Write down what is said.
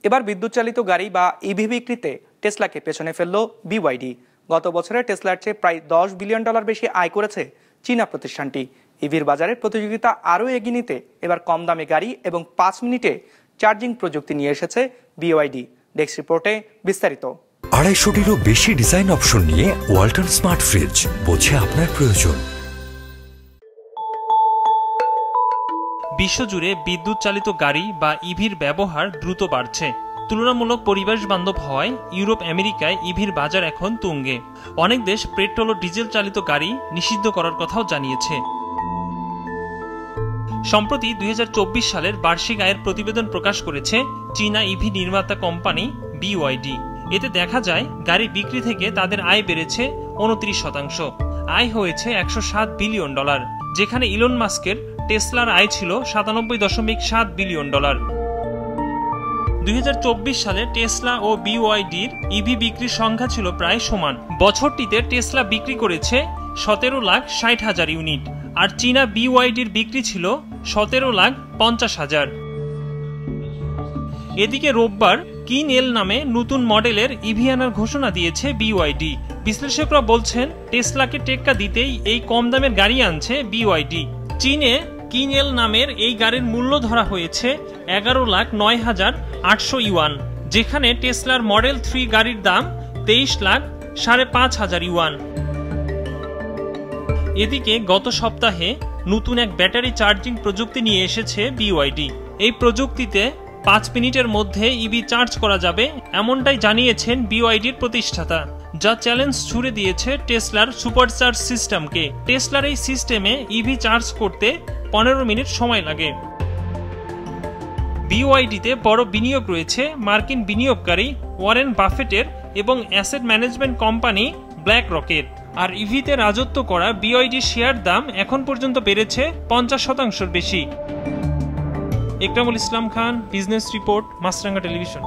এবার বিদ্যুৎ চালিত গাড়ি বা ইভি বিক্রিতে টেসলাকে পেছনে ফেলল বিওয়াইডি। গত বছরে টেসলার চেয়ে প্রায় $10 বিলিয়ন বেশি আয় করেছে চীনা প্রতিষ্ঠানটি। ইভির বাজারে প্রতিযোগিতা আরও এগিয়ে নিতে এবার কম দামে গাড়ি এবং 5 মিনিটে চার্জিং প্রযুক্তি নিয়ে এসেছে বিওয়াইডি। ডেস্ক রিপোর্টে বিস্তারিত। 250-টিরও বেশি ডিজাইন অপশন নিয়ে ওয়ালটন স্মার্ট ফ্রিজ, বোঝে আপনার প্রয়োজন। বিশ্বজুড়ে বিদ্যুৎ চালিত গাড়ি বা ইভির ব্যবহার দ্রুত বাড়ছে। তুলনামূলক পরিবেশ বান্ধব হওয়ায় ইউরোপ আমেরিকায় ইভির বাজার এখন তুঙ্গে। অনেক দেশ পেট্রোল ও ডিজেল চালিত গাড়ি নিষিদ্ধ করার কথাও জানিয়েছে। সম্প্রতি 2024 সালের বার্ষিক আয়ের প্রতিবেদন প্রকাশ করেছে চীনা ইভি নির্মাতা কোম্পানি বিওয়াইডি। এতে দেখা যায় গাড়ি বিক্রি থেকে তাদের আয় বেড়েছে 29%। আয় হয়েছে $107 বিলিয়ন, যেখানে ইলন মাস্কের টেসলার আয় ছিল $97.7 বিলিয়ন। 2024 সালে টেসলা ও বিওয়াইডির ইভি বিক্রির সংখ্যা ছিল প্রায় সমান। বছরটিতে টেসলা বিক্রি করেছে 17,60,000 ইউনিট, আর চীনা বিওয়াইডির বিক্রি ছিল 17,50,000। এদিকে রোববার কিন এল নামে নতুন মডেলের ইভি আনার ঘোষণা দিয়েছে বিওয়াইডি। বিশ্লেষকরা বলছেন টেসলাকে টেক্কা দিতেই এই কম দামের গাড়ি আনছে বিওয়াইডি। চীনে কিন এল নামের এই গাড়ির মূল্য ধরা হয়েছে 11,09,800 ইউয়ান, যেখানে টেসলার মডেল 3 গাড়ির দাম 23,05,000 ইউয়ান। এদিকে গত সপ্তাহে নতুন এক ব্যাটারি চার্জিং প্রযুক্তি নিয়ে এসেছে বিওয়াইডি। এই প্রযুক্তিতে 5 মিনিটের মধ্যে ইভি চার্জ করা যাবে, এমনটাই জানিয়েছেন বিওয়াইডির প্রতিষ্ঠাতা, যা চ্যালেঞ্জ ছুড়ে দিয়েছে টেসলার সুপারচার্জ সিস্টেমকে। টেসলার এই সিস্টেমে ইভি চার্জ করতে 15 মিনিট সময় লাগে। বিওয়াইডিতে বড় বিনিয়োগ রয়েছে মার্কিন বিনিয়োগকারী ওয়ারেন বাফেটের এবং অ্যাসেট ম্যানেজমেন্ট কোম্পানি ব্ল্যাক রকের। আর ইভিতে রাজত্ব করা বিওয়াইডি শেয়ার দাম এখন পর্যন্ত বেড়েছে 50%-র বেশি। ইকরামুল ইসলাম খান, বিজনেস রিপোর্ট, মাছরাঙ্গা টেলিভিশন।